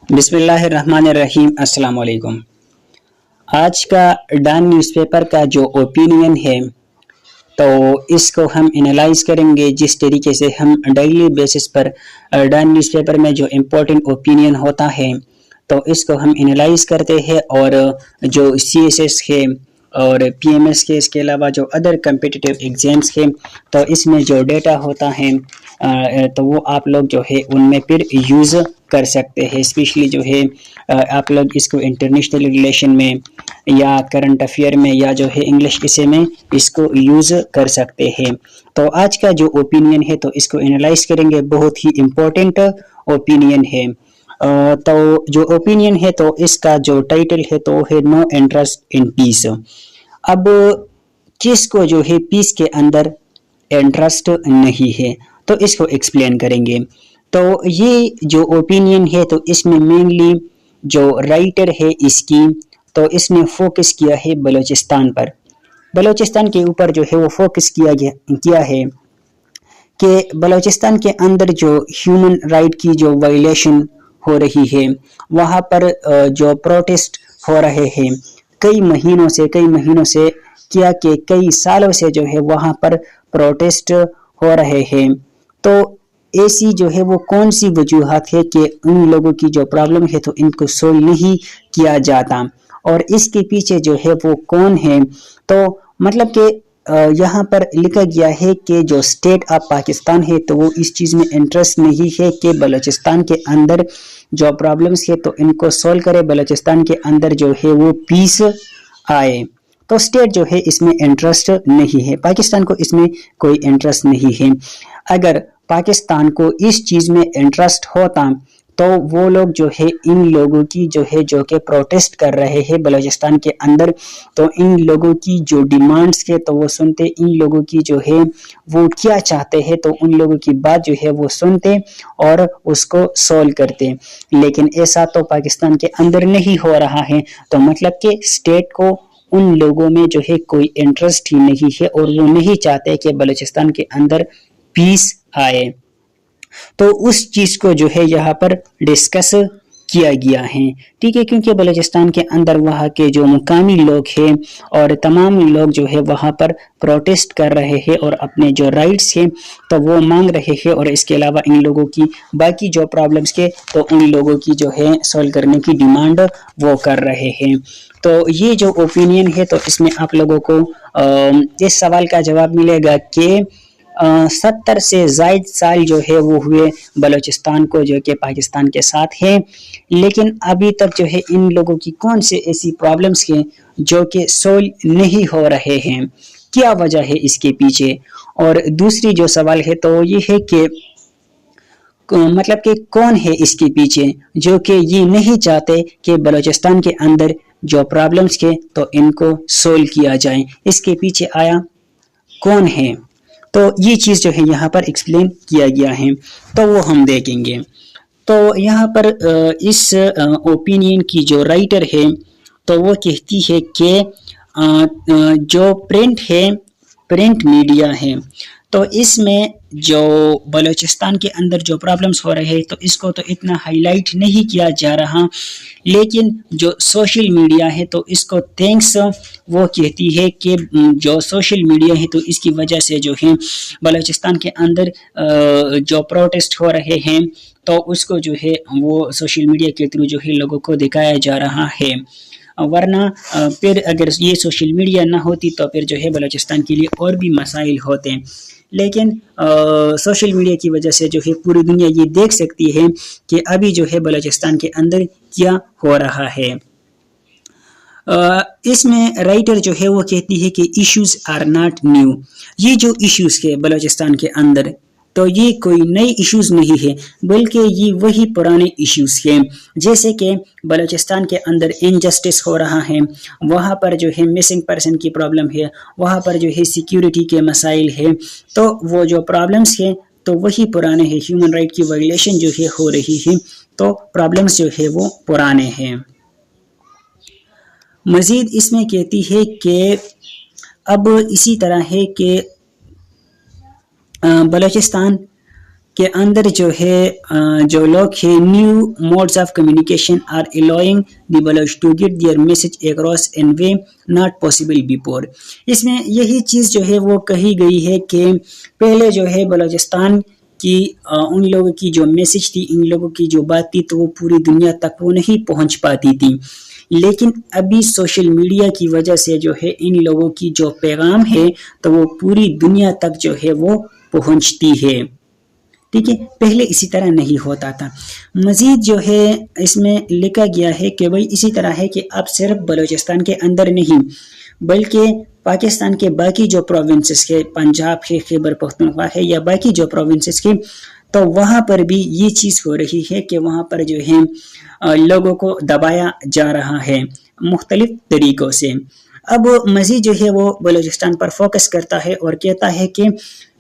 بسم اللہ الرحمن الرحیم۔ السلام علیکم۔ آج کا ڈان نیوز پیپر کا جو اوپینین ہے تو اس کو ہم انالائز کریں گے، جس طریقے سے ہم ڈیلی بیسس پر ڈان نیوز پیپر میں جو امپورٹنٹ اوپینین ہوتا ہے تو اس کو ہم انالائز کرتے ہیں، اور جو سی ایس ایس ہے اور پی ایم ایس کے، اس کے علاوہ جو ادر کمپیٹیٹیو ایگزامس ہے تو اس میں جو ڈیٹا ہوتا ہے تو وہ آپ لوگ جو ہے ان میں پھر یوز کر سکتے ہیں، اسپیشلی جو ہے آپ لوگ اس کو انٹرنیشنل ریلیشن میں یا کرنٹ افیئر میں یا جو ہے انگلش اسے میں اس کو یوز کر سکتے ہیں۔ تو آج کا جو اوپینین ہے تو اس کو انالائز کریں گے، بہت ہی امپورٹنٹ اوپینین ہے۔ تو جو اوپینین ہے تو اس کا جو ٹائٹل ہے تو ہے نو انٹرسٹ ان پیس۔ اب کس کو جو ہے پیس کے اندر انٹرسٹ نہیں ہے تو اس کو ایکسپلین کریں گے۔ تو یہ جو اوپینین ہے تو اس میں مینلی جو رائٹر ہے اس کی تو اس نے فوکس کیا ہے بلوچستان پر، بلوچستان کے اوپر جو ہے وہ فوکس کیا ہے کہ بلوچستان کے اندر جو ہیومن رائٹ کی جو وائلیشن ہو رہی ہے، وہاں پر جو پروٹیسٹ ہو رہے ہیں کئی مہینوں سے کیا کہ کئی سالوں سے جو ہے وہاں پر پروٹیسٹ ہو رہے ہیں، تو ایسی جو ہے وہ کون سی وجوہات ہے کہ ان لوگوں کی جو پرابلم ہے تو ان کو سولو نہیں کیا جاتا، اور اس کے پیچھے جو ہے وہ کون ہے؟ تو مطلب کہ یہاں پر لکھا گیا ہے کہ جو اسٹیٹ آف پاکستان ہے تو وہ اس چیز میں انٹرسٹ نہیں ہے کہ بلوچستان کے اندر جو پرابلمس ہے تو ان کو سولو کرے، بلوچستان کے اندر جو ہے وہ پیس آئے۔ تو اسٹیٹ جو ہے اس میں انٹرسٹ نہیں ہے، پاکستان کو اس میں کوئی انٹرسٹ نہیں ہے۔ اگر پاکستان کو اس چیز میں انٹرسٹ ہوتا تو وہ لوگ جو ہے ان لوگوں کی جو ہے جو کہ پروٹیسٹ کر رہے ہیں بلوچستان کے اندر، تو ان لوگوں کی جو ڈیمانڈز ہے تو وہ سنتے، ان لوگوں کی جو ہے وہ کیا چاہتے ہیں تو ان لوگوں کی بات جو ہے وہ سنتے اور اس کو سولو کرتے، لیکن ایسا تو پاکستان کے اندر نہیں ہو رہا ہے۔ تو مطلب کہ اسٹیٹ کو ان لوگوں میں جو ہے کوئی انٹرسٹ ہی نہیں ہے، اور وہ نہیں چاہتے کہ بلوچستان کے اندر پیس آئے۔ تو اس چیز کو جو ہے یہاں پر ڈسکس کیا گیا ہے، ٹھیک ہے، کیونکہ بلوچستان کے اندر وہاں کے جو مقامی لوگ ہیں اور تمام لوگ جو ہے وہاں پر پروٹیسٹ کر رہے ہیں اور اپنے جو رائٹس ہیں تو وہ مانگ رہے ہیں، اور اس کے علاوہ ان لوگوں کی باقی جو پرابلمس کے تو ان لوگوں کی جو ہے سولو کرنے کی ڈیمانڈ وہ کر رہے ہیں۔ تو یہ جو اوپینین ہے تو اس میں آپ لوگوں کو اس سوال کا جواب ملے گا کہ 70 سے زائد سال جو ہے وہ ہوئے بلوچستان کو جو کہ پاکستان کے ساتھ ہے، لیکن ابھی تک جو ہے ان لوگوں کی کون سے ایسی پرابلمز ہیں جو کہ سولو نہیں ہو رہے ہیں، کیا وجہ ہے اس کے پیچھے؟ اور دوسری جو سوال ہے تو یہ ہے کہ مطلب کہ کون ہے اس کے پیچھے جو کہ یہ نہیں چاہتے کہ بلوچستان کے اندر جو پرابلمز کے تو ان کو سولو کیا جائے، اس کے پیچھے آیا کون ہے؟ تو یہ چیز جو ہے یہاں پر ایکسپلین کیا گیا ہے، تو وہ ہم دیکھیں گے۔ تو یہاں پر اس اوپینین کی جو رائٹر ہے تو وہ کہتی ہے کہ جو پرنٹ میڈیا ہے تو اس میں جو بلوچستان کے اندر جو پرابلمز ہو رہے ہیں تو اس کو تو اتنا ہائی لائٹ نہیں کیا جا رہا، لیکن جو سوشل میڈیا ہے تو اس کو تھینکس وہ کہتی ہے کہ جو سوشل میڈیا ہے تو اس کی وجہ سے جو ہے بلوچستان کے اندر جو پروٹیسٹ ہو رہے ہیں تو اس کو جو ہے وہ سوشل میڈیا کے تھرو جو ہے لوگوں کو دکھایا جا رہا ہے، ورنہ پھر اگر یہ سوشل میڈیا نہ ہوتی تو پھر جو ہے بلوچستان کے لیے اور بھی مسائل ہوتے، لیکن سوشل میڈیا کی وجہ سے جو ہے پوری دنیا یہ دیکھ سکتی ہے کہ ابھی جو ہے بلوچستان کے اندر کیا ہو رہا ہے۔ اس میں رائٹر جو ہے وہ کہتی ہے کہ ایشوز آر ناٹ نیو، یہ جو ایشوز ہے بلوچستان کے اندر تو یہ کوئی نئے ایشوز نہیں ہے، بلکہ یہ وہی پرانے ایشوز ہیں، جیسے کہ بلوچستان کے اندر انجسٹس ہو رہا ہے، وہاں پر جو ہے مسنگ پرسن کی پرابلم ہے، وہاں پر جو ہے سیکیورٹی کے مسائل ہے، تو وہ جو پرابلمس ہیں تو وہی پرانے ہیں، ہیومن رائٹ کی وائلیشن جو ہے ہو رہی ہے تو پرابلمس جو ہے وہ پرانے ہیں۔ مزید اس میں کہتی ہے کہ اب اسی طرح ہے کہ بلوچستان کے اندر جو ہے جو لوگ ہیں new modes of communication are allowing the Baloch to get their message across in way not possible before. اس میں یہی چیز جو ہے وہ کہی گئی ہے کہ پہلے جو ہے بلوچستان کی ان لوگوں کی جو میسج تھی، ان لوگوں کی جو بات تھی، تو وہ پوری دنیا تک وہ نہیں پہنچ پاتی تھی. لیکن ابھی سوشل میڈیا کی وجہ سے جو ہے ان لوگوں کی جو پیغام ہے تو وہ پوری دنیا تک جو ہے وہ پہنچتی ہے. ٹھیک ہے، پہلے اسی طرح نہیں ہوتا تھا. مزید جو ہے اس میں لکھا گیا ہے کہ بھائی اسی طرح ہے کہ اب صرف بلوچستان کے اندر نہیں بلکہ پاکستان کے باقی جو پروونسز کے، پنجاب ہے، خیبر پختونخوا ہے یا باقی جو پروونسز کے، تو وہاں پر بھی یہ چیز ہو رہی ہے کہ وہاں پر جو ہے لوگوں کو دبایا جا رہا ہے مختلف طریقوں سے. اب مزید جو ہے وہ بلوچستان پر فوکس کرتا ہے اور کہتا ہے کہ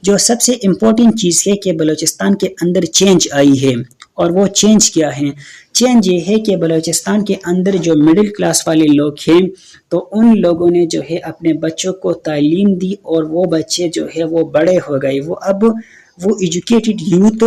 جو سب سے امپورٹنٹ چیز ہے کہ بلوچستان کے اندر چینج آئی ہے. اور وہ چینج کیا ہے؟ چینج یہ ہے کہ بلوچستان کے اندر جو مڈل کلاس والے لوگ ہیں تو ان لوگوں نے جو ہے اپنے بچوں کو تعلیم دی اور وہ بچے جو ہے وہ بڑے ہو گئے، وہ اب وہ ایجوکیٹڈ یوتھ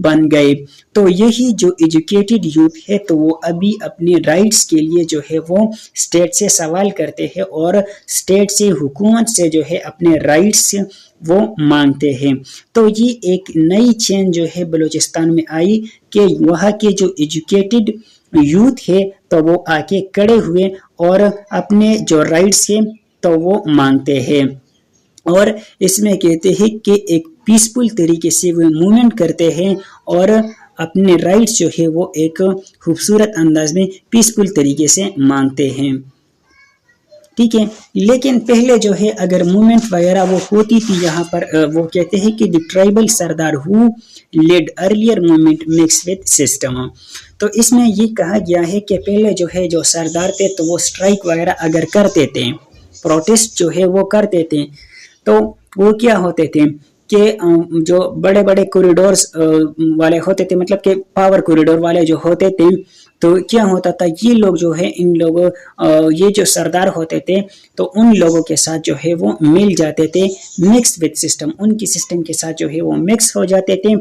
بن گئے. تو یہی جو ایجوکیٹڈ یوتھ ہے تو وہ ابھی اپنے رائٹس کے لیے جو ہے وہ اسٹیٹ سے سوال کرتے ہیں اور اسٹیٹ سے، حکومت سے جو ہے اپنے رائٹس وہ مانگتے ہیں. تو یہ ایک نئی چینج جو ہے بلوچستان میں آئی کہ وہاں کے جو ایجوکیٹڈ یوتھ ہے تو وہ آ کے کھڑے ہوئے اور اپنے جو رائٹس ہیں تو وہ مانگتے ہیں. اور اس میں کہتے ہیں کہ ایک پیسفل طریقے سے وہ موومنٹ کرتے ہیں اور اپنے رائٹس جو ہے وہ ایک خوبصورت انداز میں پیسفل طریقے سے مانگتے ہیں. ٹھیک ہے، لیکن پہلے جو ہے اگر موومنٹ وغیرہ وہ ہوتی تھی یہاں پر وہ کہتے ہیں کہ دی tribal Sardar who lead earlier movement mix with system. تو اس میں یہ کہا گیا ہے کہ پہلے جو ہے جو سردار تھے تو وہ سٹرائک وغیرہ اگر کرتے تھے، پروٹیسٹ جو ہے وہ کرتے تھے، تو وہ کیا ہوتے تھے کہ جو بڑے بڑے کوریڈورز والے ہوتے تھے، مطلب کہ پاور کوریڈور والے جو ہوتے تھے، تو کیا ہوتا تھا یہ لوگ جو ہے ان لوگوں یہ جو سردار ہوتے تھے تو ان لوگوں کے ساتھ جو ہے وہ مل جاتے تھے، مکس وتھ سسٹم، ان کی سسٹم کے ساتھ جو ہے وہ مکس ہو جاتے تھے.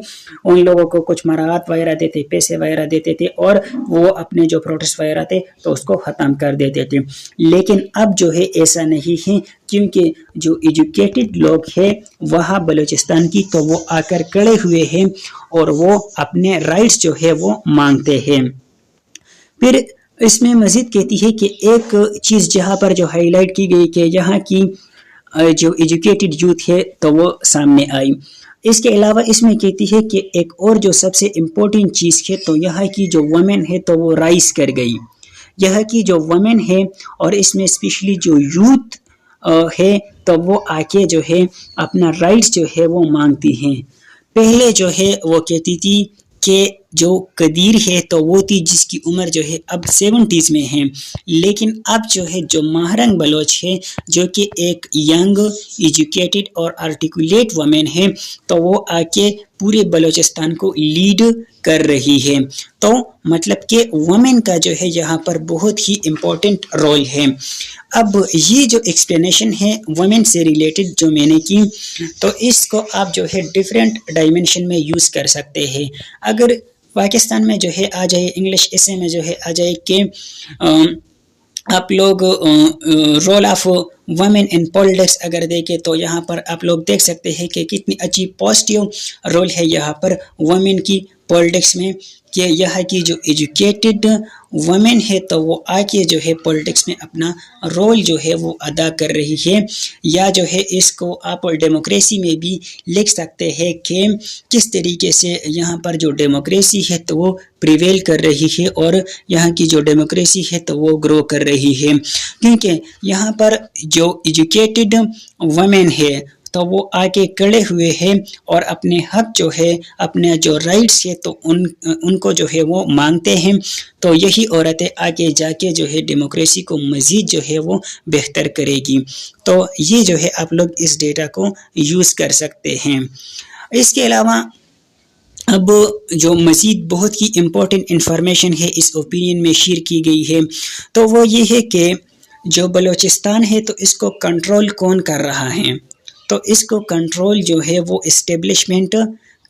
ان لوگوں کو کچھ مراعات وغیرہ دیتے، پیسے وغیرہ دیتے تھے اور وہ اپنے جو پروٹیسٹ وغیرہ تھے تو اس کو ختم کر دیتے تھے. لیکن اب جو ہے ایسا نہیں ہے، کیونکہ جو ایجوکیٹڈ لوگ ہیں وہاں بلوچستان کی تو وہ آ کر کھڑے ہوئے ہیں اور وہ اپنے رائٹس جو ہے وہ مانگتے ہیں. پھر اس میں مزید کہتی ہے کہ ایک چیز جہاں پر جو ہائی لائٹ کی گئی کہ یہاں کی جو ایجوکیٹڈ یوتھ ہے تو وہ سامنے آئی. اس کے علاوہ اس میں کہتی ہے کہ ایک اور جو سب سے امپورٹنٹ چیز ہے تو یہاں کی جو وومن ہے تو وہ رائز کر گئی. یہاں کی جو وومن ہے اور اس میں اسپیشلی جو یوتھ ہے تو وہ آ کے جو ہے اپنا رائٹس جو ہے وہ مانگتی ہیں. پہلے جو ہے وہ کہتی تھی کہ جو قدیر ہے تو وہ تھی جس کی عمر جو ہے اب 70s میں ہے، لیکن اب جو ہے جو ماہرنگ بلوچ ہے جو کہ ایک ینگ ایجوکیٹڈ اور آرٹیکولیٹ وومن ہے تو وہ آ کے پورے بلوچستان کو لیڈ کر رہی ہے. تو مطلب کہ وومن کا جو ہے یہاں پر بہت ہی امپورٹنٹ رول ہے. اب یہ جو ایکسپلینیشن ہے وومن سے ریلیٹڈ جو میں نے کی تو اس کو آپ جو ہے ڈیفرنٹ ڈائمینشن میں یوز کر سکتے ہیں. اگر پاکستان میں جو ہے آ جائے، انگلش ایسے میں جو ہے آ جائے کہ آپ لوگ role of women in politics اگر دیکھیں تو یہاں پر آپ لوگ دیکھ سکتے ہیں کہ کتنی اچھی پازیٹیو رول ہے یہاں پر وومن کی پولیٹکس میں، کہ یہاں کی جو ایجوکیٹڈ وومن ہے تو وہ آ کے جو ہے پولیٹکس میں اپنا رول جو ہے وہ ادا کر رہی ہے. یا جو ہے اس کو آپ ڈیموکریسی میں بھی لکھ سکتے ہیں کہ کس طریقے سے یہاں پر جو ڈیموکریسی ہے تو وہ پریویل کر رہی ہے اور یہاں کی جو ڈیموکریسی ہے تو وہ گرو کر رہی ہے، کیونکہ یہاں پر جو ایجوکیٹڈ وومن ہے تو وہ آگے کھڑے ہوئے ہیں اور اپنے حق جو ہے، اپنے جو رائٹس ہے تو ان کو جو ہے وہ مانگتے ہیں. تو یہی عورتیں آگے جا کے جو ہے ڈیموکریسی کو مزید جو ہے وہ بہتر کرے گی. تو یہ جو ہے آپ لوگ اس ڈیٹا کو یوز کر سکتے ہیں. اس کے علاوہ اب جو مزید بہت ہی امپورٹنٹ انفارمیشن ہے اس اوپینین میں شیئر کی گئی ہے تو وہ یہ ہے کہ جو بلوچستان ہے تو اس کو کنٹرول کون کر رہا ہے؟ تو اس کو کنٹرول جو ہے وہ اسٹیبلشمنٹ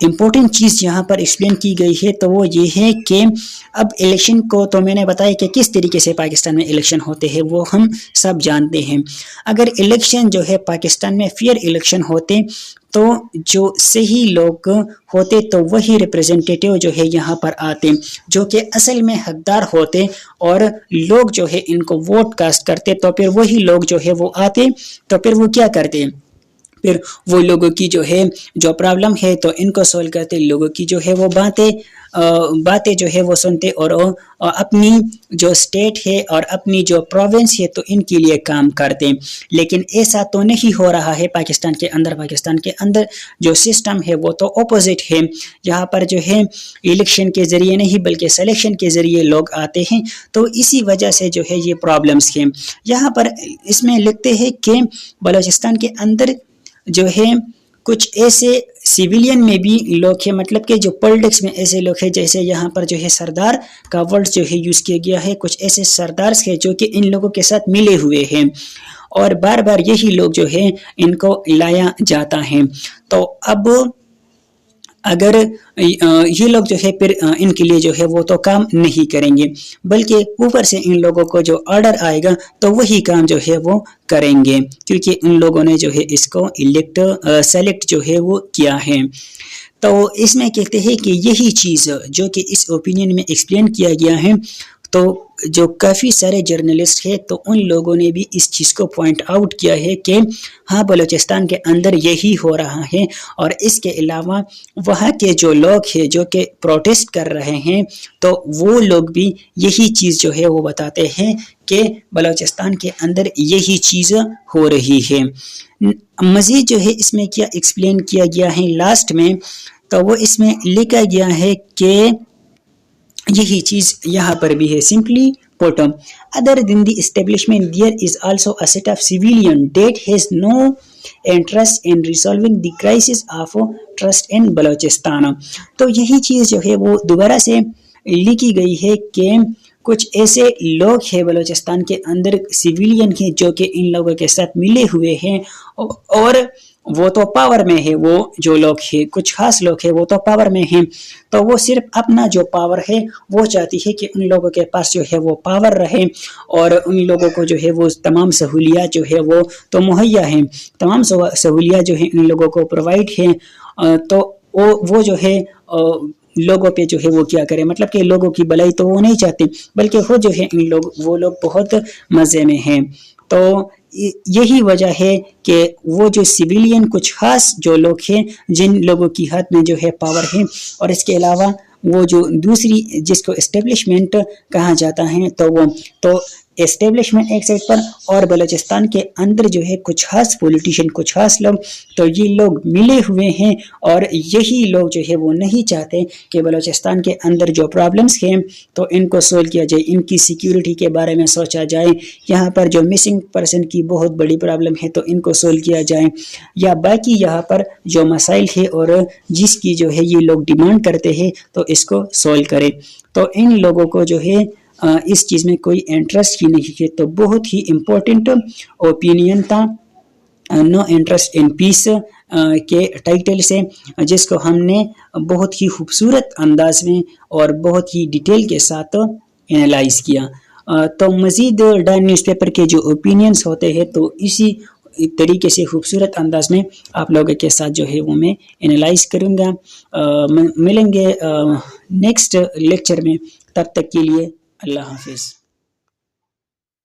امپورٹنٹ چیز یہاں پر ایکسپلین کی گئی ہے تو وہ یہ ہے کہ اب الیکشن کو تو میں نے بتایا کہ کس طریقے سے پاکستان میں الیکشن ہوتے ہیں وہ ہم سب جانتے ہیں. اگر الیکشن جو ہے پاکستان میں فیئر الیکشن ہوتے تو جو صحیح لوگ ہوتے تو وہی ریپریزنٹیٹیو جو ہے یہاں پر آتے جو کہ اصل میں حقدار ہوتے اور لوگ جو ہے ان کو ووٹ کاسٹ کرتے تو پھر وہی لوگ جو ہے وہ آتے تو پھر وہ کیا کرتے پھر وہ لوگوں کی جو ہے جو پرابلم ہے تو ان کو سولو کرتے لوگوں کی جو ہے وہ باتیں جو ہے وہ سنتے اور اپنی جو اسٹیٹ ہے اور اپنی جو پروونس ہے تو ان کے لیے کام کرتے. لیکن ایسا تو نہیں ہو رہا ہے پاکستان کے اندر جو سسٹم ہے وہ تو اپوزٹ ہے. یہاں پر جو ہے الیکشن کے ذریعے نہیں بلکہ سلیکشن کے ذریعے لوگ آتے ہیں تو اسی وجہ سے جو ہے یہ پرابلمز ہیں. یہاں پر اس میں لکھتے ہیں کہ بلوچستان کے اندر جو ہے کچھ ایسے سیویلین میں بھی لوگ ہیں مطلب کہ جو پولیٹکس میں ایسے لوگ ہیں جیسے یہاں پر جو ہے سردار کا ورڈ جو ہے یوز کیا گیا ہے. کچھ ایسے سردارز ہیں جو کہ ان لوگوں کے ساتھ ملے ہوئے ہیں اور بار بار یہی لوگ جو ہے ان کو لایا جاتا ہے. تو اب اگر یہ لوگ جو ہے پھر ان کے لیے جو ہے وہ تو کام نہیں کریں گے بلکہ اوپر سے ان لوگوں کو جو آرڈر آئے گا تو وہی کام جو ہے وہ کریں گے کیونکہ ان لوگوں نے جو ہے اس کو سلیکٹ جو ہے وہ کیا ہے. تو اس میں کہتے ہیں کہ یہی چیز جو کہ اس اوپینین میں ایکسپلین کیا گیا ہے تو جو کافی سارے جرنلسٹ ہیں تو ان لوگوں نے بھی اس چیز کو پوائنٹ آؤٹ کیا ہے کہ ہاں بلوچستان کے اندر یہی ہو رہا ہے اور اس کے علاوہ وہاں کے جو لوگ ہیں جو کہ پروٹیسٹ کر رہے ہیں تو وہ لوگ بھی یہی چیز جو ہے وہ بتاتے ہیں کہ بلوچستان کے اندر یہی چیز ہو رہی ہے. مزید جو ہے اس میں کیا ایکسپلین کیا گیا ہے لاسٹ میں تو وہ اس میں لکھا گیا ہے کہ یہی چیز یہاں پر بھی ہے. Simply put, other than the establishment, there is also a set of civilian that has no interest in resolving the crisis of trust in Balochistan. تو یہی چیز جو ہے وہ دوبارہ سے لکھی گئی ہے کہ کچھ ایسے لوگ ہیں بلوچستان کے اندر سیویلین ہیں جو کہ ان لوگوں کے ساتھ ملے ہوئے ہیں اور وہ تو پاور میں ہے. وہ جو لوگ ہیں کچھ خاص لوگ ہیں وہ تو پاور میں ہیں تو وہ صرف اپنا جو پاور ہے وہ چاہتی ہے کہ ان لوگوں کے پاس جو ہے وہ پاور رہے اور ان لوگوں کو جو ہے وہ تمام سہولیات جو ہے وہ تو مہیا ہیں, تمام سہولیات جو ہیں ان لوگوں کو پرووائڈ ہیں. تو وہ جو ہے لوگوں پہ جو ہے وہ کیا کرے مطلب کہ لوگوں کی بھلائی تو وہ نہیں چاہتے بلکہ وہ جو ہے وہ لوگ بہت مزے میں ہیں. تو یہی وجہ ہے کہ وہ جو سیویلین کچھ خاص جو لوگ ہیں جن لوگوں کی ہاتھ میں جو ہے پاور ہے اور اس کے علاوہ وہ جو دوسری جس کو اسٹیبلشمنٹ کہا جاتا ہے تو وہ تو اسٹیبلشمنٹ ایک سائڈ پر اور بلوچستان کے اندر جو ہے کچھ خاص پولیٹیشین کچھ خاص لوگ تو یہ لوگ ملے ہوئے ہیں اور یہی لوگ جو ہے وہ نہیں چاہتے کہ بلوچستان کے اندر جو پرابلمز ہیں تو ان کو سولو کیا جائے, ان کی سیکیورٹی کے بارے میں سوچا جائے, یہاں پر جو مسنگ پرسن کی بہت بڑی پرابلم ہے تو ان کو سولو کیا جائے یا باقی یہاں پر جو مسائل ہے اور جس کی جو ہے یہ لوگ ڈیمانڈ کرتے ہیں تو اس کو سولو کرے. تو ان لوگوں کو جو ہے اس چیز میں کوئی انٹرسٹ ہی نہیں ہے. تو بہت ہی امپورٹنٹ اوپینین تھا نو انٹرسٹ ان پیس کے ٹائٹل سے جس کو ہم نے بہت ہی خوبصورت انداز میں اور بہت ہی ڈیٹیل کے ساتھ انالائز کیا. تو مزید ڈان نیوز پیپر کے جو اوپینینز ہوتے ہیں تو اسی طریقے سے خوبصورت انداز میں آپ لوگوں کے ساتھ جو ہے وہ میں انالائز کروں گا. ملیں گے نیکسٹ لیکچر میں, تب تک کے لیے اللہ حافظ.